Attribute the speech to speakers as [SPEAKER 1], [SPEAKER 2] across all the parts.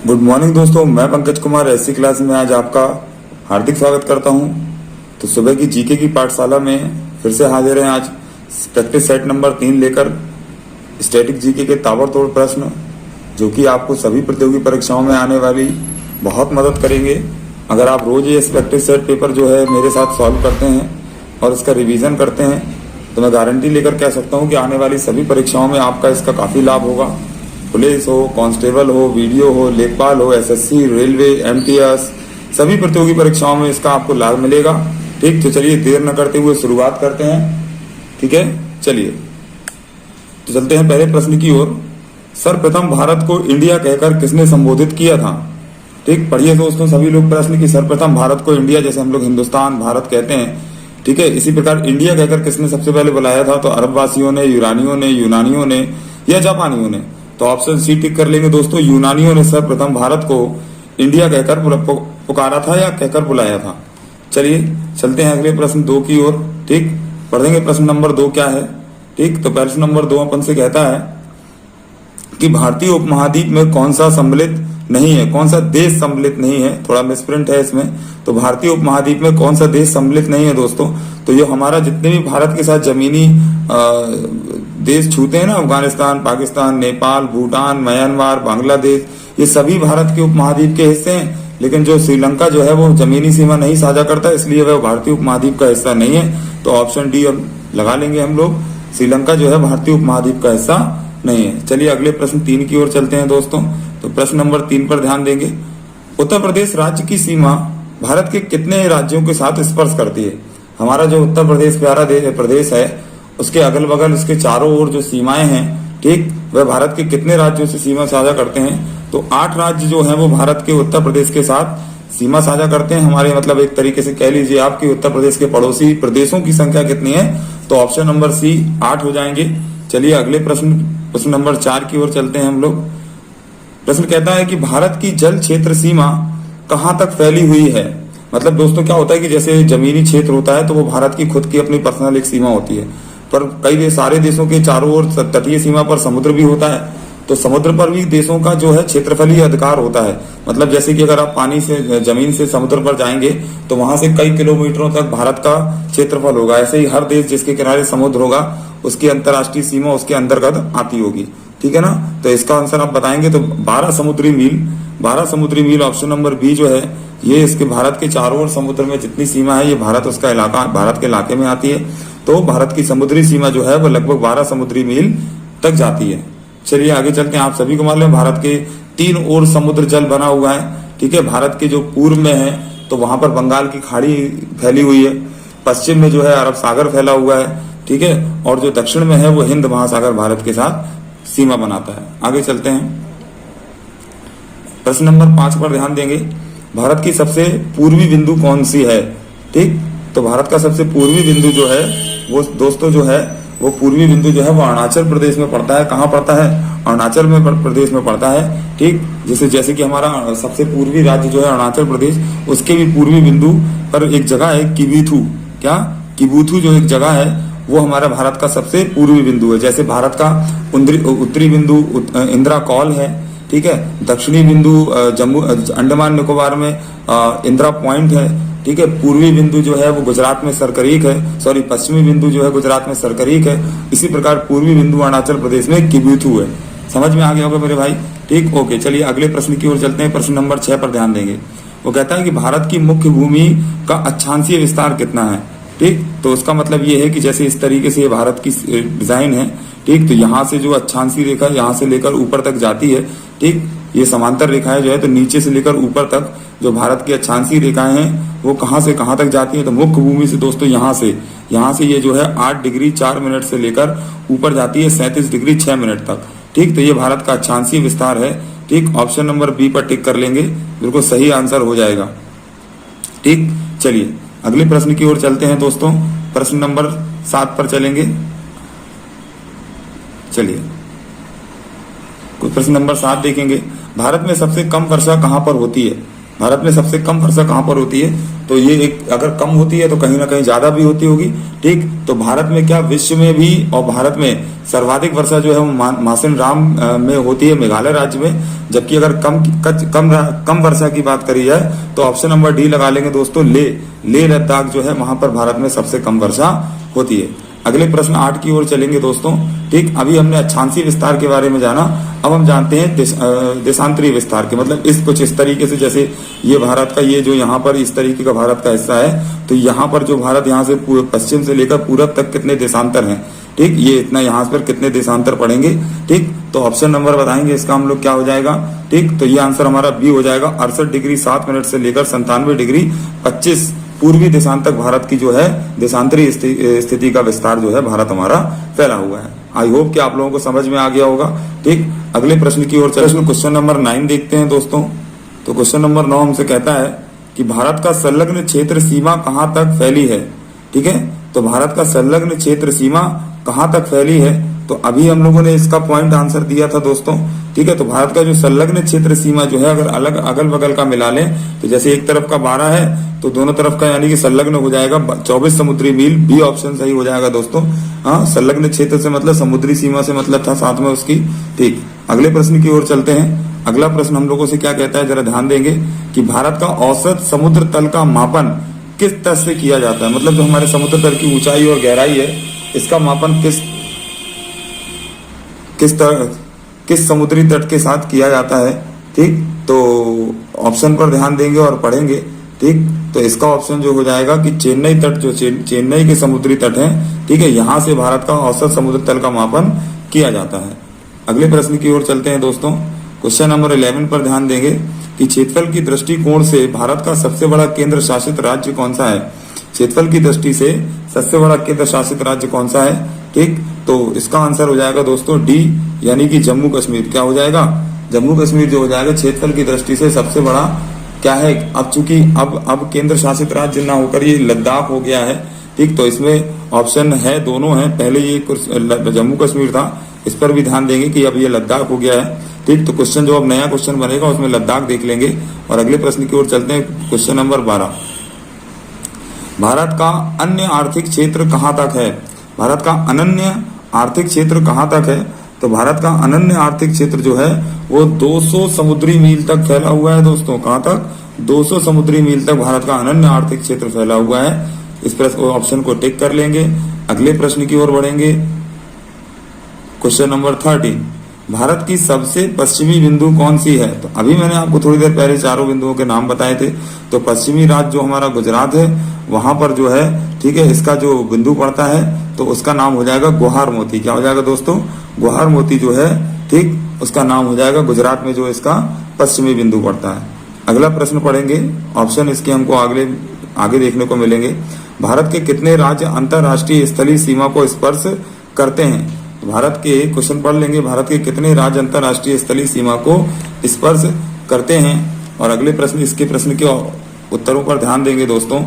[SPEAKER 1] Good morning दोस्तों, मैं Pankaj Kumar SC class में आज आपका हार्दिक स्वागत करता हूं। तो सुबह की जीके की पाठशाला में फिर से हाजिर हैं। आज प्रैक्टिस सेट नंबर 3 लेकर स्टैटिक जीके के ताबड़तोड़ प्रश्न जो कि आपको सभी प्रतियोगी परीक्षाओं में आने वाली बहुत मदद करेंगे। अगर आप रोज ये प्रैक्टिस सेट पेपर जो है मेरे साथ सॉल्व करते हैं और इसका रिवीजन करते हैं तो मैं गारंटी लेकर कह सकता हूं कि आने वाली सभी परीक्षाओं में आपका इसका काफी लाभ होगा। पुलिस हो, कांस्टेबल हो, वीडियो हो, लेखपाल हो, एसएससी, रेलवे, एमटीएस, सभी प्रतियोगी परीक्षाओं में इसका आपको लाभ मिलेगा। ठीक, तो चलिए देर न करते हुए शुरुआत करते हैं। ठीक है, चलिए तो चलते हैं पहले प्रश्न की ओर। सर्वप्रथम भारत को इंडिया कहकर किसने संबोधित किया था? ठीक, पढ़िए दोस्तों सभी लोग प्रश्न की। सर्वप्रथम भारत को इंडिया, जैसे हम लोग हिंदुस्तान, भारत कहते हैं, ठीक है, इसी प्रकार इंडिया कहकर किसने सबसे पहले बुलाया था? तो अरब वासियों ने, यूनानियों ने, यूनानियों ने या जापानियों ने? तो ऑप्शन सी टिक कर लेंगे दोस्तों। यूनानियों ने सर्वप्रथम भारत को इंडिया कहकर पुकारा था या कहकर बुलाया था। चलिए चलते हैं अगले प्रश्न 2 की ओर। ठीक, पढ़ेंगे प्रश्न नंबर 2 क्या है। ठीक, तो प्रश्न नंबर 2 अपन से कहता है कि भारतीय उपमहाद्वीप में कौन सा सम्मिलित नहीं है, कौन सा देश सम्मिलित नहीं है। थोड़ा मिसप्रिंट है इसमें। तो भारतीय उपमहाद्वीप में कौन सा देश सम्मिलित नहीं है दोस्तों? तो ये हमारा जितने भी भारत के साथ जमीनी देश छूते हैं ना, अफगानिस्तान, पाकिस्तान, नेपाल, भूटान, म्यांमार, बांग्लादेश, ये सभी भारत के उपमहाद्वीप के हिस्से हैं। लेकिन जो श्रीलंका जो है वो जमीनी सीमा नहीं साझा करता, इसलिए वह भारतीय उपमहाद्वीप का हिस्सा नहीं है। तो ऑप्शन डी लगा लेंगे हम लोग। श्रीलंका जो है भारतीय उपमहाद्वीप का हिस्सा नहीं है। चलिए अगले प्रश्न 3 की ओर चलते हैं दोस्तों। तो प्रश्न नंबर 3 पर ध्यान देंगे। उत्तर प्रदेश राज्य की सीमा भारत के कितने राज्यों के साथ स्पर्श करती है? हमारा जो उत्तर प्रदेश प्यारा प्रदेश है, उसके अगल बगल, उसके चारों ओर जो सीमाएं हैं, ठीक, वह भारत के कितने राज्यों से सीमा साझा करते हैं? तो 8 राज्य जो हैं वो भारत के उत्तर प्रदेश के साथ सीमा साझा करते हैं। हमारे मतलब एक तरीके से कह लीजिए आपकी उत्तर प्रदेश के पड़ोसी प्रदेशों की संख्या कितनी है? तो ऑप्शन नंबर सी 8 हो जाएंगे। चलिए अगले प्रश्न नंबर 4 की ओर चलते हैं हम लोग। प्रश्न कहता है कि भारत की जल क्षेत्र सीमा कहां तक फैली हुई है? मतलब दोस्तों क्या होता है कि जैसे जमीनी क्षेत्र होता है तो वो भारत की खुद की अपनी पर्सनल एक सीमा होती है, पर कई सारे देशों के चारों ओर तटीय सीमा पर समुद्र भी होता है। तो समुद्र पर भी देशों का जो है क्षेत्रफलीय अधिकार होता है। मतलब जैसे कि अगर आप पानी से, जमीन से समुद्र पर जाएंगे तो वहां से कई किलोमीटरों तक भारत का क्षेत्रफल होगा। ऐसे ही हर देश जिसके किनारे समुद्र होगा उसकी अंतर्राष्ट्रीय सीमा उसके अंतर्गत आती होगी। ठीक है ना? तो इसका आंसर आप बताएंगे तो 12 समुद्री मील ऑप्शन नंबर बी जो है ये इसके भारत के चारों ओर समुद्र में जितनी सीमा है ये भारत उसका इलाका, भारत के इलाके में आती है। तो भारत की समुद्री सीमा जो है वो लगभग 12 समुद्री मील तक जाती है। चलिए आगे चलते हैं। आप सभी को मालूम है भारत के 3 ओर समुद्र जल बना हुआ है। ठीक है, भारत के जो पूर्व में है तो वहां पर बंगाल की खाड़ी फैली हुई है, पश्चिम में जो है अरब सागर फैला हुआ है, ठीक है, और जो दक्षिण में है वो हिंद महासागर भारत के साथ सीमा बनाता है। आगे चलते हैं। प्रश्न नंबर 5 पर ध्यान देंगे। भारत की सबसे पूर्वी बिंदु कौन सी है? ठीक, तो भारत का सबसे पूर्वी बिंदु जो है वो दोस्तों जो है वो पूर्वी बिंदु जो है वो अरुणाचल प्रदेश में पड़ता है। कहाँ पड़ता है? अरुणाचल में प्रदेश में पड़ता है। ठीक, जैसे कि हमारा सबसे पूर्वी राज्य जो है अरुणाचल प्रदेश, उसके भी पूर्वी बिंदु पर एक जगह है किबुथु। क्या? किबुथु जो एक जगह है वो हमारा भारत का सबसे पूर्वी बिंदु है। जैसे भारत का उत्तरी बिंदु इंदिरा कॉल है, ठीक है, दक्षिणी बिंदु जम्मू अंडमान निकोबार में इंदिरा पॉइंट है, ठीक है, पूर्वी बिंदु जो है वो गुजरात में सरकरीक है, सॉरी पश्चिमी बिंदु जो है गुजरात में सरकरीक है। इसी प्रकार पूर्वी बिंदु अरुणाचल प्रदेश में किबुथु है। समझ में आ गया होगा मेरे भाई? ठीक, ओके। चलिए अगले प्रश्न की ओर चलते हैं। प्रश्न नंबर 6 पर ध्यान देंगे। वो कहता है कि भारत की मुख्य भूमि का अक्षांशीय विस्तार कितना है? ठीक, तो उसका मतलब ये है कि जैसे इस तरीके से ये भारत की डिजाइन है, ठीक, तो यहाँ से जो अक्षांशीय रेखा यहाँ से लेकर ऊपर तक जाती है, ठीक, ये समांतर रेखाएं जो है तो नीचे से लेकर ऊपर तक जो भारत की अक्षांशीय रेखाएं हैं वो कहाँ से कहाँ तक जाती है? तो मुख्य भूमि से दोस्तों यहाँ से ये जो है 8 डिग्री 4 मिनट से लेकर ऊपर जाती है 37 डिग्री 6 मिनट तक। ठीक, तो ये भारत का अक्षांशीय विस्तार है। ठीक, ऑप्शन नंबर बी पर टिक कर लेंगे, बिल्कुल सही आंसर हो जाएगा। ठीक, चलिए अगले प्रश्न की ओर चलते हैं दोस्तों। प्रश्न नंबर 7 पर चलेंगे। चलिए प्रश्न नंबर 7 देखेंगे। भारत में सबसे कम वर्षा कहां पर होती है? भारत में सबसे कम वर्षा कहाँ पर होती है? तो ये एक अगर कम होती है तो कहीं ना कहीं ज्यादा भी होती होगी। ठीक, तो भारत में क्या विश्व में भी और भारत में सर्वाधिक वर्षा जो है वो मासिन राम में होती है, मेघालय राज्य में। जबकि अगर कम वर्षा की बात करी जाए तो ऑप्शन नंबर डी लगा लेंगे दोस्तों, लेह लद्दाख जो है वहां पर भारत में सबसे कम वर्षा होती है। अगले प्रश्न 8 की ओर चलेंगे दोस्तों। ठीक, अभी हमने अक्षांशीय विस्तार के बारे में जाना, अब हम जानते हैं देशांतरीय विस्तार के। मतलब कुछ इस तरीके से, जैसे ये भारत का, ये जो यहाँ पर इस तरीके का भारत का हिस्सा है, तो यहाँ पर जो भारत यहाँ से पश्चिम से लेकर पूरब तक कितने देशांतर हैं। ठीक, ये इतना यहाँ पर कितने देशांतर पड़ेंगे। ठीक, तो ऑप्शन नंबर बताएंगे इसका हम लोग क्या हो जाएगा। ठीक, तो ये आंसर हमारा बी हो जाएगा। 68 डिग्री 7 मिनट से लेकर 97 डिग्री 25 पूर्वी देशांत तक भारत की जो है देशांतरी स्थिति का विस्तार जो है भारत हमारा फैला हुआ है। आई होप कि आप लोगों को समझ में आ गया होगा। ठीक, अगले प्रश्न की ओर चलते हैं। क्वेश्चन नंबर 9 देखते हैं दोस्तों। तो क्वेश्चन नंबर 9 हमसे कहता है कि भारत का संलग्न क्षेत्र सीमा कहाँ तक फैली है। ठीक है, तो भारत का संलग्न क्षेत्र सीमा कहाँ तक फैली है, तो अभी हम लोगों ने इसका पॉइंट आंसर दिया था दोस्तों। ठीक है, तो भारत का जो संलग्न क्षेत्र सीमा जो है, अगर अलग अगल बगल का मिला लें तो जैसे एक तरफ का 12 है तो दोनों तरफ का यानी कि संलग्न हो जाएगा 24 समुद्री मील। बी ऑप्शन सही हो जाएगा दोस्तों। हाँ, संलग्न क्षेत्र से मतलब समुद्री सीमा से मतलब था साथ में उसकी। ठीक, अगले प्रश्न की ओर चलते हैं। अगला प्रश्न हम लोगों से क्या कहता है, जरा ध्यान देंगे कि भारत का औसत समुद्र तल का मापन किस तरह से किया जाता है। मतलब जो हमारे समुद्र तल की ऊंचाई और गहराई है, इसका मापन किस समुद्री तट के साथ किया जाता है। ठीक, तो ऑप्शन पर ध्यान देंगे और पढ़ेंगे। ठीक, तो इसका ऑप्शन जो हो जाएगा कि चेन्नई तट, जो चेन्नई के समुद्री तट है, ठीक है, यहां से भारत का औसत समुद्र तल का मापन किया जाता है। अगले प्रश्न की ओर चलते हैं दोस्तों। क्वेश्चन नंबर 11 पर ध्यान देंगे कि क्षेत्रफल की दृष्टिकोण से भारत का सबसे बड़ा केंद्र शासित राज्य कौन सा है। क्षेत्रफल की दृष्टि से सबसे बड़ा केंद्र शासित राज्य कौन सा है। ठीक, तो इसका आंसर हो जाएगा दोस्तों डी, यानी कि जम्मू कश्मीर। क्या हो जाएगा, जम्मू कश्मीर जो हो जाएगा क्षेत्रफल की दृष्टि से सबसे बड़ा क्या है। अब चूंकि अब केंद्र शासित राज्य ना होकर ये लद्दाख हो गया है। ठीक, तो इसमें ऑप्शन है, दोनों है। पहले ये जम्मू कश्मीर था, इस पर भी ध्यान देंगे कि अब ये लद्दाख हो गया है। ठीक, तो क्वेश्चन जो अब नया क्वेश्चन बनेगा उसमें लद्दाख देख लेंगे। और अगले प्रश्न की ओर चलते हैं। क्वेश्चन नंबर 12, भारत का अन्य आर्थिक क्षेत्र कहाँ तक है। भारत का अनन्य आर्थिक क्षेत्र कहाँ तक है, तो भारत का अनन्य आर्थिक क्षेत्र जो है वो 200 समुद्री मील तक फैला हुआ है दोस्तों। कहाँ तक, 200 समुद्री मील तक भारत का अनन्य आर्थिक क्षेत्र फैला हुआ है। इस प्रश्न ऑप्शन को टिक कर लेंगे। अगले प्रश्न की ओर बढ़ेंगे। क्वेश्चन नंबर 13, भारत की सबसे पश्चिमी बिंदु कौन सी है। तो अभी मैंने आपको थोड़ी देर पहले चारों बिंदुओं के नाम बताए थे। तो पश्चिमी राज्य जो हमारा गुजरात है, वहां पर जो है, ठीक है, इसका जो बिंदु पड़ता है तो उसका नाम हो जाएगा गुहार मोती। क्या हो जाएगा दोस्तों, गुहार मोती जो है, ठीक, उसका नाम हो जाएगा गुजरात में जो इसका पश्चिमी बिंदु पड़ता है। अगला प्रश्न पढ़ेंगे। ऑप्शन इसके हमको आगे देखने को मिलेंगे। भारत के कितने राज्य अंतरराष्ट्रीय स्थलीय सीमा को स्पर्श करते हैं। भारत के क्वेश्चन पढ़ लेंगे, भारत के कितने राज्य अंतरराष्ट्रीय स्थलीय सीमा को स्पर्श करते हैं। और अगले प्रश्न, इसके प्रश्न के उत्तरों पर ध्यान देंगे दोस्तों।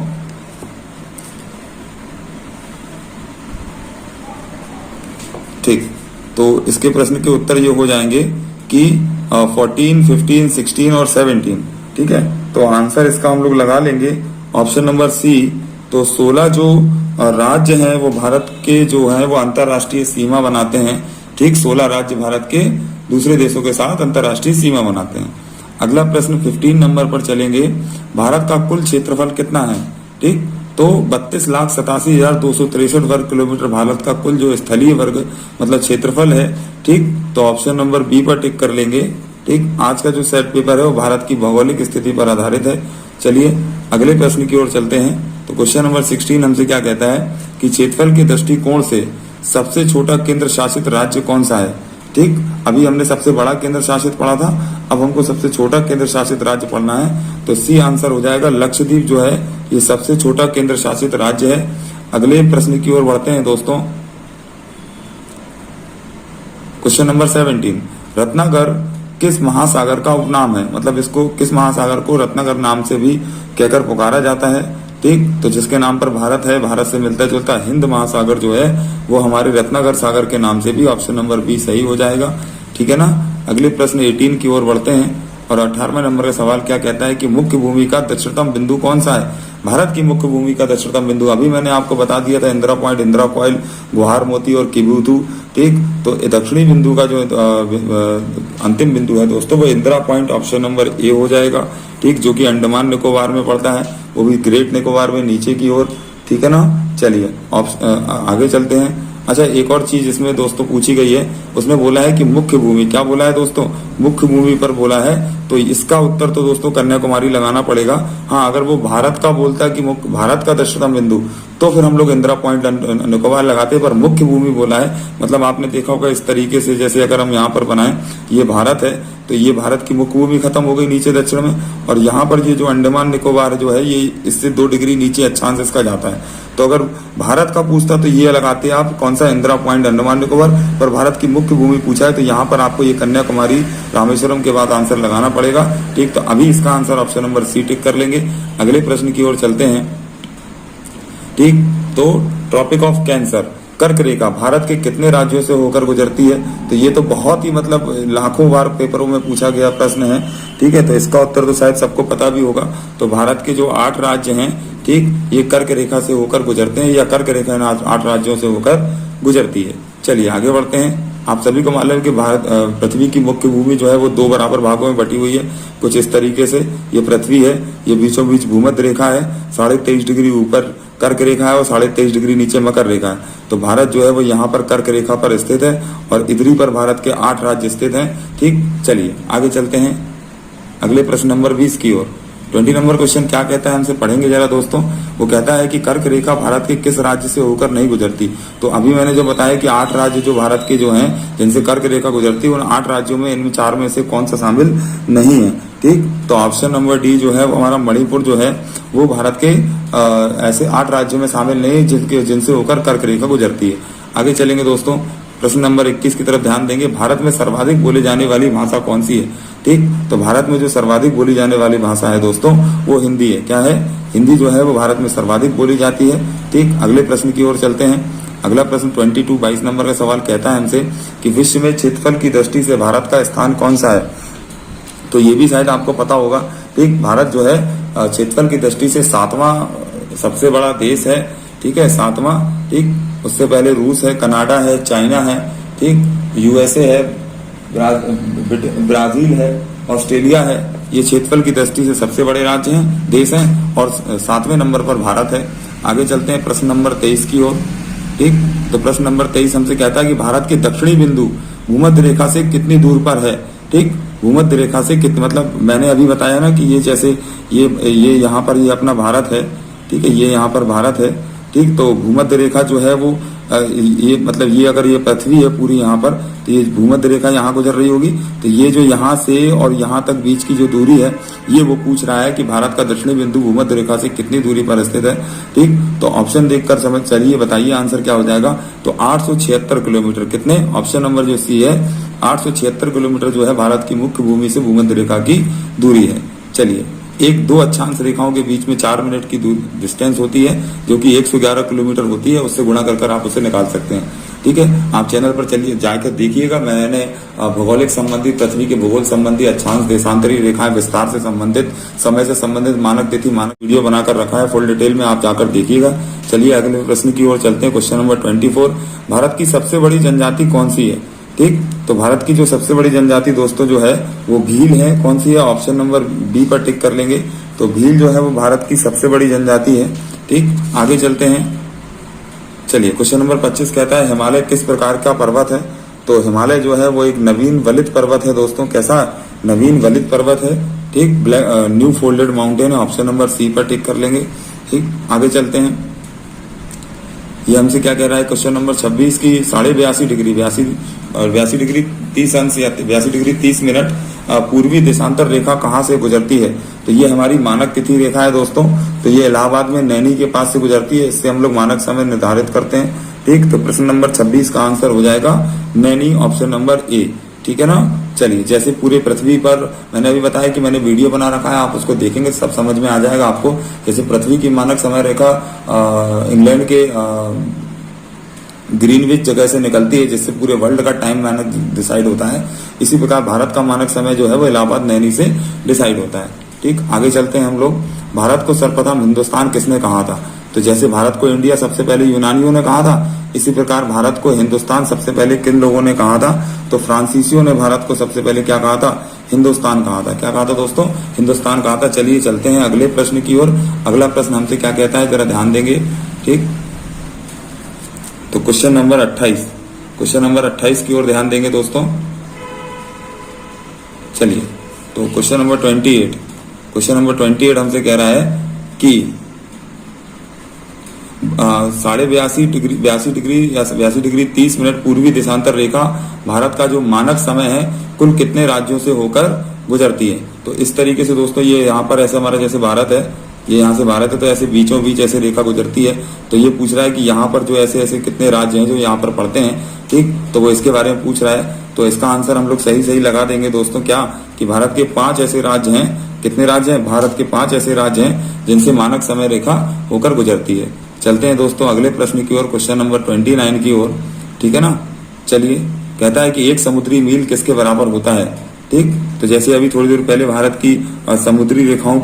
[SPEAKER 1] ठीक, तो इसके प्रश्न के उत्तर ये हो जाएंगे कि 14, 15, 16 और 17। ठीक है, तो आंसर इसका हम लोग लगा लेंगे ऑप्शन नंबर सी। तो 16 जो राज्य हैं वो भारत के जो है वो अंतरराष्ट्रीय सीमा बनाते हैं। ठीक, 16 राज्य भारत के दूसरे देशों के साथ अंतरराष्ट्रीय सीमा बनाते हैं। अगला प्रश्न 15 नंबर पर चलेंगे। भारत का कुल क्षेत्रफल कितना है। ठीक, तो 32,87,263 वर्ग किलोमीटर भारत का कुल जो स्थलीय वर्ग मतलब क्षेत्रफल है। ठीक, तो ऑप्शन नंबर बी पर टिक कर लेंगे। ठीक, आज का जो सेट पेपर है वो भारत की भौगोलिक स्थिति पर आधारित है। चलिए अगले प्रश्न की ओर चलते हैं। तो क्वेश्चन नंबर 16 हमसे क्या कहता है कि क्षेत्रफल के दृष्टिकोण से सबसे छोटा केंद्र शासित राज्य कौन सा है। ठीक, अभी हमने सबसे बड़ा केंद्र शासित पढ़ा था, अब हमको सबसे छोटा केंद्र शासित राज्य पढ़ना है। तो सी आंसर हो जाएगा। लक्षद्वीप जो है ये सबसे छोटा केंद्र शासित राज्य है। अगले प्रश्न की ओर बढ़ते हैं दोस्तों। क्वेश्चन नंबर 17, रत्नाकर किस महासागर का उपनाम है। मतलब इसको किस महासागर को रत्नाकर नाम से भी कहकर पुकारा जाता है। ठीक, तो जिसके नाम पर भारत है, भारत से मिलता जुलता हिंद महासागर जो है वो हमारे रत्नाकर सागर के नाम से भी ऑप्शन नंबर बी सही हो जाएगा। ठीक है ना। अगले प्रश्न 18 की ओर बढ़ते हैं। और 18वें नंबर का सवाल क्या कहता है कि मुख्य भूमि का दक्षिणतम बिंदु कौन सा है? भारत की मुख्य भूमि का दक्षिणतम बिंदु अभी मैंने आपको बता दिया था, इंदिरा पॉइंट, इंदिरा कॉइल, गुहार मोती और किबुतु। ठीक, तो दक्षिणी बिंदु का जो अंतिम बिंदु है दोस्तों वो Indira point, option number A हो जाएगा। ठीक, जो कि अंडमान निकोबार में पड़ता है, वो भी ग्रेट निकोबार में नीचे की ओर। ठीक है ना, चलिए आगे चलते हैं। अच्छा, एक और चीज इसमें दोस्तों पूछी गई है, उसमें बोला है कि मुख्य भूमि, क्या बोला है दोस्तों? मुख्य भूमि पर बोला है, तो इसका उत्तर तो दोस्तों कन्याकुमारी लगाना पड़ेगा। हाँ, अगर वो भारत का बोलता है कि भारत का दक्षिणतम बिंदु, तो फिर हम लोग इंदिरा पॉइंट निकोबार लगाते हैं, पर मुख्य भूमि बोला है, मतलब आपने देखा होगा इस तरीके से, जैसे अगर हम यहाँ पर बनाए, ये भारत है, तो ये भारत की मुख्य भूमि खत्म हो गई नीचे दक्षिण में, और यहाँ पर ये जो अंडमान निकोबार जो है, ये इससे 2 डिग्री नीचे अक्षांश इसका जाता है। तो अगर भारत का पूछता तो ये लगाते आप, कौन सा? इंदिरा पॉइंट, अंडमान निकोबार। पर भारत की मुख्य भूमि पूछा है, तो यहाँ पर आपको ये कन्याकुमारी, रामेश्वरम के बाद आंसर लगाना पड़ेगा। ठीक, तो अभी इसका आंसर ऑप्शन नंबर सी टिक कर लेंगे। अगले प्रश्न की ओर चलते हैं। ठीक, तो ट्रॉपिक ऑफ कैंसर, कर्क रेखा भारत के कितने राज्यों से होकर गुजरती है? तो ये तो बहुत ही मतलब लाखों बार पेपरों में पूछा गया प्रश्न है। ठीक है, तो इसका उत्तर तो शायद सबको पता भी होगा। तो भारत के जो 8 राज्य हैं, ठीक, ये कर्क रेखा से होकर गुजरते हैं, या कर्क रेखा 8 राज्यों से होकर गुजरती है। चलिए आगे बढ़ते हैं। आप सभी को मालूम है कि भारत पृथ्वी की मुख्य भूमि जो है वो 2 बराबर भागों में बटी हुई है, कुछ इस तरीके से। ये पृथ्वी है, ये बीचों बीच भूमध्य रेखा है, 23.5 डिग्री ऊपर कर्क रेखा है और 23.5 डिग्री नीचे मकर रेखा है। तो भारत जो है वो यहाँ पर कर्क रेखा पर स्थित है, और इधरी पर भारत के 8 राज्य स्थित हैं। ठीक, चलिए आगे चलते हैं अगले प्रश्न नंबर 20 की ओर। 20 नंबर क्वेश्चन क्या कहता है, हमसे पढ़ेंगे जरा दोस्तों। वो कहता है कि कर्क रेखा भारत के किस राज्य से होकर नहीं गुजरती? तो अभी मैंने जो बताया कि 8 राज्य जो भारत के जो हैं, जिनसे कर्क रेखा गुजरती है, उन 8 राज्यों में इनमें 4 में से कौन सा शामिल नहीं है? ठीक, तो ऑप्शन नंबर डी जो है वो हमारा मणिपुर जो है वो भारत के ऐसे 8 राज्यों में शामिल नहीं है जिनसे होकर कर्क रेखा गुजरती है। आगे चलेंगे दोस्तों, प्रश्न नंबर 21 की तरफ ध्यान देंगे। भारत में सर्वाधिक बोली जाने वाली भाषा कौन सी है? ठीक, तो भारत में जो सर्वाधिक बोली जाने वाली भाषा है दोस्तों वो हिंदी है। क्या है? हिंदी जो है वो भारत में सर्वाधिक बोली जाती है। ठीक, अगले प्रश्न की ओर चलते हैं। अगला प्रश्न 22 नंबर का सवाल कहता है हमसे कि विश्व में क्षेत्रफल की दृष्टि से भारत का स्थान कौन सा है? तो ये भी शायद आपको पता होगा। ठीक, भारत जो है क्षेत्रफल की दृष्टि से 7वां सबसे बड़ा देश है। ठीक है, 7वां। ठीक, उससे पहले रूस है, कनाडा है, चाइना है, ठीक, यूएसए है, ब्राजील है, ऑस्ट्रेलिया है। ये क्षेत्रफल की दृष्टि से सबसे बड़े राज्य हैं, देश हैं, और 7वें नंबर पर भारत है। आगे चलते हैं प्रश्न नंबर 23 की ओर। ठीक, तो प्रश्न नंबर 23 हमसे कहता है कि भारत के दक्षिणी बिंदु भूमध्य रेखा से कितनी दूर पर है? ठीक, भूमध्य रेखा से कितने, मतलब मैंने अभी बताया ना कि ये जैसे ये यहाँ पर ये अपना भारत है। ठीक है, ये यहाँ पर भारत है। ठीक, तो भूमध्य रेखा जो है वो ये मतलब ये अगर ये पृथ्वी है पूरी यहाँ पर, तो ये भूमध्य रेखा यहाँ गुजर रही होगी। तो ये जो यहाँ से और यहाँ तक बीच की जो दूरी है, ये वो पूछ रहा है कि भारत का दक्षिणी बिंदु भूमध्य रेखा से कितनी दूरी पर स्थित है। ठीक, तो ऑप्शन देखकर समझ चलिए, बताइए आंसर क्या हो जाएगा। तो 876 किलोमीटर। कितने? ऑप्शन नंबर जो सी है 876 किलोमीटर जो है भारत की मुख्य भूमि से भूमध्य रेखा की दूरी है। चलिए, 1-2 अक्षांश रेखाओं के बीच में 4 मिनट की डिस्टेंस होती है, जो कि 111 किलोमीटर होती है। उससे गुणा कर आप उसे निकाल सकते हैं। ठीक है, आप चैनल पर चलिए जाकर देखिएगा। मैंने भौगोलिक संबंधी, पृथ्वी के भूगोल संबंधी, अक्षांश, देशांतरी रेखाएं, विस्तार से संबंधित, समय से संबंधित, मानक तिथि, मानक वीडियो बनाकर रखा है। फुल डिटेल में आप जाकर देखिएगा। चलिए अगले प्रश्न की ओर चलते हैं। क्वेश्चन नंबर 24, भारत की सबसे बड़ी जनजाति कौन सी है? ठीक, तो भारत की जो सबसे बड़ी जनजाति दोस्तों जो है वो भील है। कौन सी है? ऑप्शन नंबर बी पर टिक कर लेंगे। तो भील जो है वो भारत की सबसे बड़ी जनजाति है। ठीक, आगे चलते हैं। चलिए, क्वेश्चन नंबर 25 कहता है हिमालय किस प्रकार का पर्वत है? तो हिमालय जो है वो एक नवीन वलित पर्वत है दोस्तों। कैसा? नवीन वलित पर्वत है। ठीक, न्यू फोल्डेड माउंटेन है। ऑप्शन नंबर सी पर टिक कर लेंगे। ठीक, आगे चलते हैं। ये हमसे क्या कह रहा है? क्वेश्चन नंबर 26 की 82.5 डिग्री 82 डिग्री 30 अंश या 82 डिग्री 30 मिनट पूर्वी देशांतर रेखा कहाँ से गुजरती है? तो ये हमारी मानक तिथि रेखा है दोस्तों। तो ये इलाहाबाद में नैनी के पास से गुजरती है। इससे हम लोग मानक समय निर्धारित करते हैं। ठीक, तो प्रश्न नंबर 26 का आंसर हो जाएगा नैनी, ऑप्शन नंबर ए। ठीक है ना। चलिए, जैसे पूरे पृथ्वी पर मैंने अभी बताया कि मैंने वीडियो बना रखा है, आप उसको देखेंगे सब समझ में आ जाएगा आपको। जैसे पृथ्वी की मानक समय रेखा इंग्लैंड के ग्रीनविच जगह से निकलती है, जिससे पूरे वर्ल्ड का टाइम मानक डिसाइड होता है। इसी प्रकार भारत का मानक समय जो है वो इलाहाबाद नैनी से डिसाइड होता है। ठीक, आगे चलते हैं हम लोग। भारत को सर्वप्रथम हिंदुस्तान किसने कहा था? तो जैसे भारत को इंडिया सबसे पहले यूनानियों ने कहा था, इसी प्रकार भारत को हिंदुस्तान सबसे पहले किन लोगों ने कहा था? तो फ्रांसीसियों ने भारत को सबसे पहले क्या कहा था? हिंदुस्तान कहा था। क्या कहा था दोस्तों? हिंदुस्तान कहा था। चलिए चलते हैं अगले प्रश्न की ओर। अगला प्रश्न हमसे क्या कहता है, जरा ध्यान देंगे। ठीक, तो क्वेश्चन नंबर 28 की ओर ध्यान देंगे दोस्तों। चलिए, तो क्वेश्चन नंबर 28 हमसे कह रहा है कि 82 डिग्री 30 मिनट पूर्वी देशांतर रेखा भारत का जो मानक समय है कुल कितने राज्यों से होकर गुजरती है? तो इस तरीके से दोस्तों ये यहाँ पर ऐसे हमारा जैसे भारत है, ये यहाँ से भारत है, तो ऐसे बीचों बीच ऐसे रेखा गुजरती है। तो ये पूछ रहा है कि यहाँ पर जो ऐसे ऐसे कितने राज्य हैं जो यहाँ पर पड़ते हैं। ठीक, तो वो इसके बारे में पूछ रहा है। तो इसका आंसर हम लोग सही लगा देंगे दोस्तों। क्या कि भारत के 5 ऐसे राज्य हैं। कितने राज्य हैं? भारत के 5 ऐसे राज्य हैं जिनसे मानक समय रेखा होकर गुजरती है। चलते हैं दोस्तों अगले प्रश्न की ओर, क्वेश्चन नंबर 29 की ओर। ठीक है ना। चलिए, कहता है कि 1 समुद्री मील किसके बराबर होता है? ठीक, तो जैसे अभी थोड़ी देर पहले भारत की समुद्री रेखाओं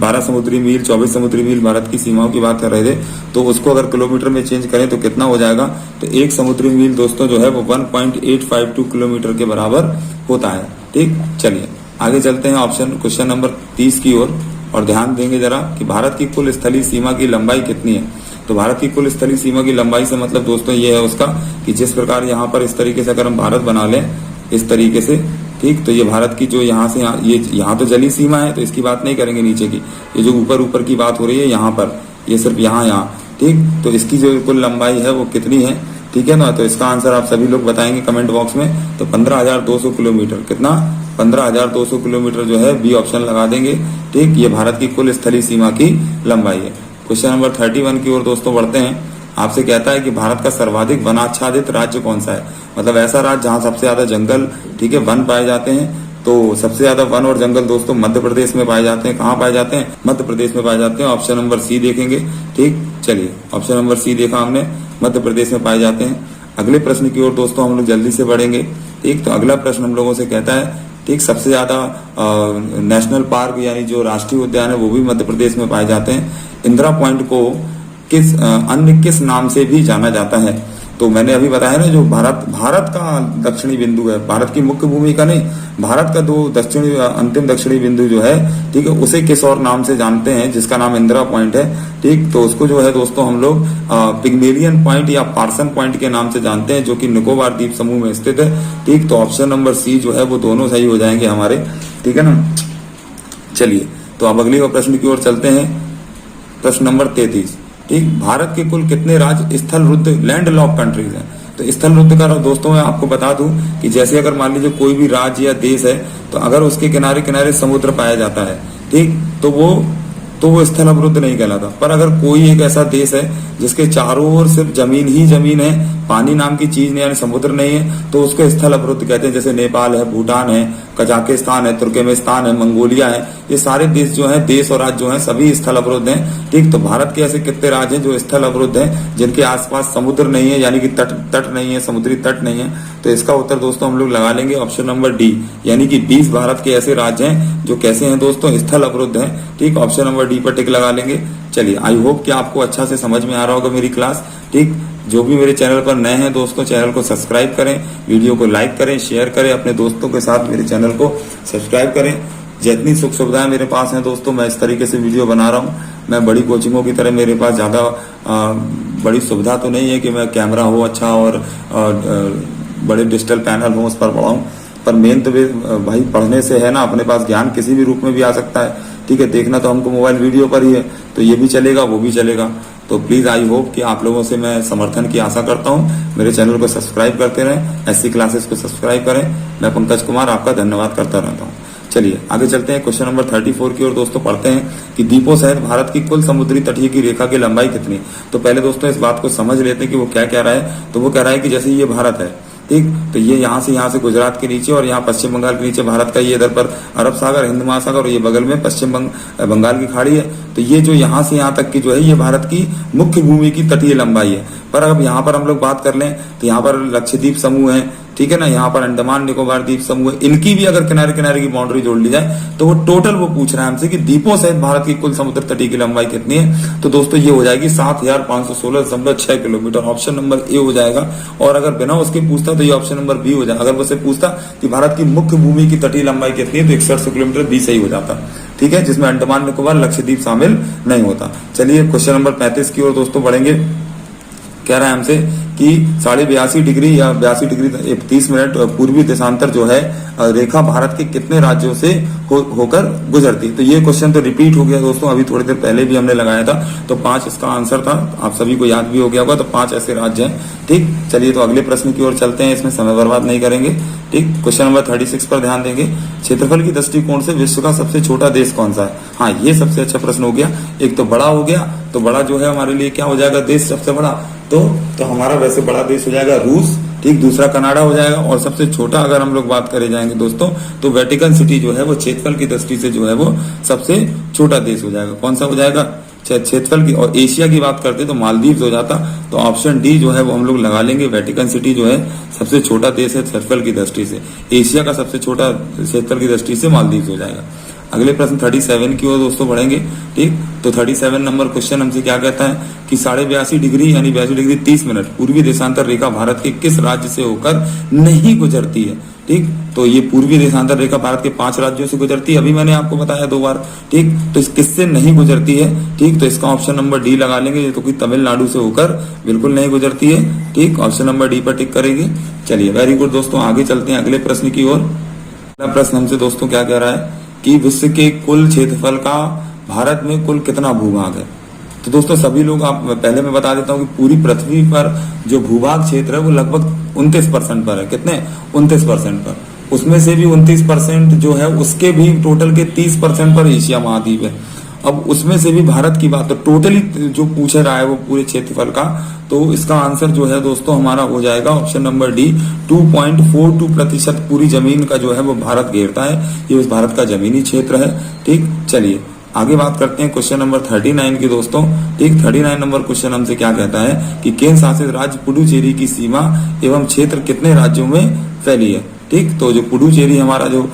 [SPEAKER 1] 12 समुद्री मील 24 समुद्री मील भारत की सीमाओं की बात कर रहे थे, तो उसको अगर किलोमीटर में चेंज करें तो कितना हो जाएगा? तो 1 समुद्री मील दोस्तों जो है वो 1.852 किलोमीटर के बराबर होता है। ठीक, चलिए आगे चलते हैं क्वेश्चन नंबर 30 की ओर और ध्यान देंगे जरा कि भारत की कुल स्थलीय सीमा की लंबाई कितनी है? तो भारत की कुल स्थलीय सीमा की लंबाई से मतलब दोस्तों ये है उसका कि जिस प्रकार यहाँ पर इस तरीके से अगर हम भारत बना लें इस तरीके से, ठीक, तो ये भारत की जो यहाँ से यहाँ तो जलीय सीमा है, तो इसकी बात नहीं करेंगे नीचे की। ये जो ऊपर की बात हो रही है यहाँ पर, ये सिर्फ यहाँ। ठीक, तो इसकी जो कुल लंबाई है वो कितनी है? ठीक है ना। तो इसका आंसर आप सभी लोग बताएंगे कमेंट बॉक्स में। तो 15,200 किलोमीटर। कितना? 15,200 किलोमीटर जो है बी ऑप्शन लगा देंगे। ठीक, ये भारत की कुल स्थलीय सीमा की लंबाई है। क्वेश्चन नंबर 31 की ओर दोस्तों बढ़ते हैं। आपसे कहता है कि भारत का सर्वाधिक वनाच्छादित राज्य कौन सा है? मतलब ऐसा राज्य जहां सबसे ज्यादा जंगल, ठीक है, वन पाए जाते हैं। तो सबसे ज्यादा वन और जंगल दोस्तों मध्य प्रदेश में पाए जाते हैं। कहाँ पाए जाते हैं? मध्य प्रदेश में पाए जाते हैं। ऑप्शन नंबर सी देखेंगे। ठीक, चलिए ऑप्शन नंबर सी देखा हमने, मध्य प्रदेश में पाए जाते हैं। अगले प्रश्न की ओर दोस्तों हम लोग जल्दी से बढ़ेंगे। ठीक, तो अगला प्रश्न हम लोगों से कहता है, ठीक, सबसे ज्यादा नेशनल पार्क यानी जो राष्ट्रीय उद्यान है वो भी मध्य प्रदेश में पाए जाते हैं। इंदिरा पॉइंट को किस नाम से भी जाना जाता है? तो मैंने अभी बताया ना, जो भारत का दक्षिणी बिंदु है, भारत की मुख्य भूमि का नहीं, भारत का अंतिम दक्षिणी बिंदु जो है, ठीक है, उसे किस और नाम से जानते हैं, जिसका नाम इंदिरा पॉइंट है। ठीक, तो उसको जो है दोस्तों हम लोग पिग्मेलियन पॉइंट या पार्सन पॉइंट के नाम से जानते हैं, जो कि निकोबार द्वीप समूह में स्थित है। ठीक, तो ऑप्शन नंबर सी जो है वो दोनों सही हो जाएंगे हमारे। ठीक है ना। चलिए, तो अब अगले प्रश्न की ओर चलते हैं। प्रश्न नंबर 33। ठीक, भारत के कुल कितने राज्य स्थल रुद्ध लैंड लॉक कंट्रीज हैं? तो स्थल रुद्ध का दोस्तों मैं आपको बता दूं कि जैसे अगर मान लीजिए कोई भी राज्य या देश है, तो अगर उसके किनारे किनारे समुद्र पाया जाता है, ठीक, तो वो स्थल अवरुद्ध नहीं कहलाता। पर अगर कोई एक ऐसा देश है जिसके चारों ओर सिर्फ जमीन ही जमीन है, पानी नाम की चीज नहीं, यानी समुद्र नहीं है, तो उसको स्थल अवरुद्ध कहते हैं। जैसे नेपाल है, भूटान है, कजाकिस्तान है, तुर्कमेनिस्तान है, मंगोलिया है, ये सारे देश जो हैं, देश और राज्य जो हैं, सभी स्थल अवरुद्ध हैं। ठीक, तो भारत के ऐसे कितने राज्य हैं जो स्थल अवरुद्ध हैं, जिनके आसपास समुद्र नहीं है, यानी कि तट नहीं है, समुद्री तट नहीं है? तो इसका उत्तर दोस्तों हम लोग लगा लेंगे ऑप्शन नंबर डी, यानी कि 20 भारत के ऐसे राज्य हैं जो कैसे हैं दोस्तों? स्थल अवरुद्ध हैं। ठीक, ऑप्शन नंबर डी पर टिक लगा लेंगे। चलिए, आई होप कि आपको अच्छा से समझ में आ रहा होगा मेरी क्लास। ठीक, जो भी मेरे चैनल पर नए हैं दोस्तों, चैनल को सब्सक्राइब करें, वीडियो को लाइक करें, शेयर करें, अपने दोस्तों के साथ मेरे चैनल को सब्सक्राइब करें। जितनी सुख सुविधाएं मेरे पास हैं दोस्तों, मैं इस तरीके से वीडियो बना रहा हूँ। मैं बड़ी कोचिंगों की तरह मेरे पास ज्यादा बड़ी सुविधा तो नहीं है कि मैं कैमरा हो अच्छा और बड़े डिजिटल पैनल हो उस पर पढ़ाऊं, पर मेन तो भाई पढ़ने से है ना, अपने पास ज्ञान किसी भी रूप में भी आ सकता है। ठीक है, देखना तो हमको मोबाइल वीडियो पर ही है, तो ये भी चलेगा, वो भी चलेगा। तो प्लीज आई होप कि आप लोगों से मैं समर्थन की आशा करता हूँ। मेरे चैनल को सब्सक्राइब करते रहें, ऐसी क्लासेस को सब्सक्राइब करें। मैं पंकज कुमार आपका धन्यवाद करता रहता हूँ। चलिए आगे चलते हैं क्वेश्चन नंबर 34 की ओर दोस्तों पढ़ते हैं कि द्वीपों सहित भारत की कुल समुद्री तटीय की रेखा की लंबाई कितनी? तो पहले दोस्तों इस बात को समझ लेते हैं कि वो क्या कह रहा है। तो वो कह रहा है कि जैसे ये भारत है, ठीक, तो ये यहाँ से गुजरात के नीचे और यहाँ पश्चिम बंगाल के नीचे भारत का ये इधर पर अरब सागर, हिंद महासागर और ये बगल में पश्चिम बंगाल की खाड़ी है। तो ये जो यहाँ से यहाँ तक की जो है ये भारत की मुख्य भूमि की तटीय लंबाई है। पर अब यहाँ पर हम लोग बात कर लें तो यहाँ पर लक्षद्वीप समूह है, ठीक है ना, यहाँ पर अंडमान निकोबार द्वीप समूह है, इनकी भी अगर किनारे किनारे की बाउंड्री जोड़ ली जाए तो वो टोटल वो पूछ रहा है हमसे कि द्वीपों सहित भारत की कुल समुद्र तटीय की लंबाई कितनी है। तो दोस्तों ये हो जाएगी 7516.6 किलोमीटर, ऑप्शन नंबर ए हो जाएगा। और अगर बिना उसके पूछता तो ये ऑप्शन नंबर बी हो जाएगा। अगर वो पूछता कि भारत की मुख्य भूमि की तटीय लंबाई कितनी है तो 6100 किलोमीटर बी सही हो जाता, ठीक है, जिसमें अंडमान निकोबार लक्षद्वीप शामिल नहीं होता। चलिए क्वेश्चन नंबर 35 की ओर दोस्तों बढ़ेंगे। कह रहा है हमसे कि 82.5 डिग्री या 82 डिग्री 30 मिनट पूर्वी देशांतर जो है रेखा भारत के कितने राज्यों से होकर गुजरती। तो ये क्वेश्चन तो रिपीट हो गया दोस्तों, अभी थोड़ी देर पहले भी हमने लगाया था। तो 5 इसका आंसर था, आप सभी को याद भी हो गया होगा। तो 5 ऐसे राज्य हैं, ठीक। चलिए तो अगले प्रश्न की ओर चलते हैं, इसमें समय बर्बाद नहीं करेंगे, ठीक। क्वेश्चन नंबर 36 पर ध्यान देंगे। क्षेत्रफल की दृष्टिकोण से विश्व का सबसे छोटा देश कौन सा है। हाँ, ये सबसे अच्छा प्रश्न हो गया। एक तो बड़ा हो गया, तो बड़ा जो है हमारे लिए क्या हो जाएगा, देश सबसे बड़ा, तो हमारा वैसे बड़ा देश हो जाएगा रूस, ठीक। दूसरा कनाडा हो जाएगा। और सबसे छोटा अगर हम लोग बात करे जाएंगे दोस्तों तो वेटिकन सिटी जो है वो क्षेत्रफल की दृष्टि से जो है वो सबसे छोटा देश हो जाएगा। कौन सा हो जाएगा, क्षेत्रफल की। और एशिया की बात करते तो मालदीव हो जाता। तो ऑप्शन डी जो है वो हम लोग लगा लेंगे। वेटिकन सिटी जो है सबसे छोटा देश है क्षेत्रफल की दृष्टि से। एशिया का सबसे छोटा क्षेत्रफल की दृष्टि से मालदीव हो जाएगा। अगले प्रश्न 37 की ओर दोस्तों बढ़ेंगे, ठीक। तो 37 नंबर क्वेश्चन हमसे क्या कहता है कि 82.5 डिग्री यानी 82 डिग्री 30 मिनट पूर्वी देशांतर रेखा भारत के किस राज्य से होकर नहीं गुजरती है, ठीक। तो ये पूर्वी देशांतर रेखा भारत के 5 राज्यों से गुजरती है, अभी मैंने आपको बताया 2 बार, ठीक। तो इस किससे नहीं गुजरती है, ठीक। तो इसका ऑप्शन नंबर डी लगा लेंगे, तो कि तमिलनाडु से होकर बिल्कुल नहीं गुजरती है, ठीक। ऑप्शन नंबर डी पर टिक करेंगे। चलिए वेरी गुड दोस्तों, आगे चलते हैं अगले प्रश्न की ओर। अगला प्रश्न हमसे दोस्तों क्या कह रहा है कि विश्व के कुल क्षेत्रफल का भारत में कुल कितना भूभाग है। तो दोस्तों सभी लोग, आप पहले मैं बता देता हूँ कि पूरी पृथ्वी पर जो भूभाग क्षेत्र है वो लगभग 29% पर है। कितने, 29% पर। उसमें से भी 29% जो है उसके भी टोटल के 30% पर एशिया महाद्वीप है। अब उसमें से भी भारत की बात, तो टोटली जो पूछ रहा है वो पूरे क्षेत्रफल का, तो इसका आंसर जो है दोस्तों हमारा हो जाएगा ऑप्शन नंबर डी। 2.42% पूरी जमीन का जो है वो भारत घेरता है। ये उस भारत का जमीनी क्षेत्र है, ठीक। चलिए आगे बात करते हैं क्वेश्चन नंबर 39 की दोस्तों, ठीक। 39 नंबर क्वेश्चन हमसे क्या कहता है कि केंद्र शासित राज्य पुडुचेरी की सीमा एवं क्षेत्र कितने राज्यों में फैली है, ठीक। तो जो पुडुचेरी हमारा जो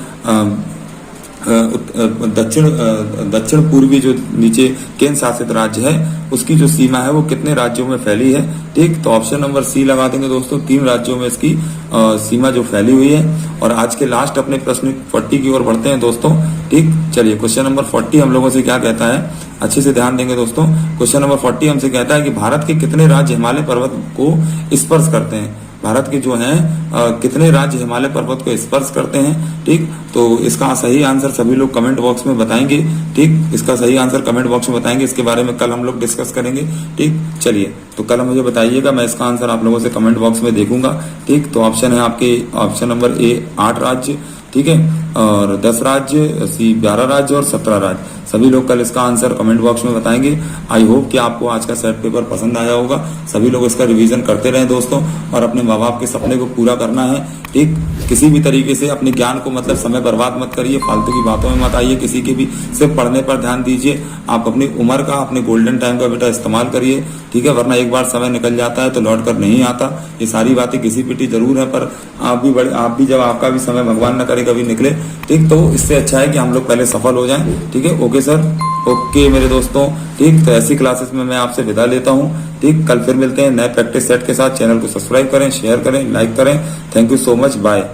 [SPEAKER 1] दक्षिण पूर्वी जो नीचे केंद्र शासित राज्य है उसकी जो सीमा है वो कितने राज्यों में फैली है, ठीक। तो ऑप्शन नंबर सी लगा देंगे दोस्तों। 3 राज्यों में इसकी सीमा जो फैली हुई है। और आज के लास्ट अपने प्रश्न 40 की ओर बढ़ते हैं दोस्तों, ठीक। चलिए क्वेश्चन नंबर 40 हम लोगों से क्या कहता है, अच्छे से ध्यान देंगे दोस्तों। क्वेश्चन नंबर 40 हमसे कहता है कि भारत के कितने राज्य हिमालय पर्वत को स्पर्श करते हैं। भारत के जो हैं कितने राज्य हिमालय पर्वत को स्पर्श करते हैं, ठीक। तो इसका सही आंसर सभी लोग कमेंट बॉक्स में बताएंगे, ठीक। इसका सही आंसर कमेंट बॉक्स में बताएंगे। इसके बारे में कल हम लोग डिस्कस करेंगे, ठीक। चलिए तो कल मुझे बताइएगा, मैं इसका आंसर आप लोगों से कमेंट बॉक्स में देखूंगा, ठीक। तो ऑप्शन है आपके ऑप्शन नंबर ए 8 राज्य, ठीक है, और 10 राज्य, सी 12 राज्य और 17 राज्य। सभी लोग कल इसका आंसर कमेंट बॉक्स में बताएंगे। आई होप कि आपको आज का सेट पेपर पसंद आया होगा। सभी लोग इसका रिवीजन करते रहें दोस्तों, और अपने माँ बाप के सपने को पूरा करना है, ठीक। किसी भी तरीके से अपने ज्ञान को मतलब समय बर्बाद मत करिए, फालतू की बातों में मत आइए किसी के भी, सिर्फ पढ़ने पर ध्यान दीजिए। आप अपनी उम्र का, अपने गोल्डन टाइम का बेटा इस्तेमाल करिए, ठीक है, वरना एक बार समय निकल जाता है तो लौट कर नहीं आता। ये सारी बातें घिसी पिटी जरूर है, पर आप भी जब आपका भी समय भगवान न करे कभी निकले, ठीक। तो इससे अच्छा है कि हम लोग पहले सफल हो जाएं, ठीक है। ओके सर, ओके मेरे दोस्तों, ठीक। तो ऐसी क्लासेस में मैं आपसे विदा लेता हूं, ठीक। कल फिर मिलते हैं नए प्रैक्टिस सेट के साथ। चैनल को सब्सक्राइब करें, शेयर करें, लाइक करें। Thank you so much, bye.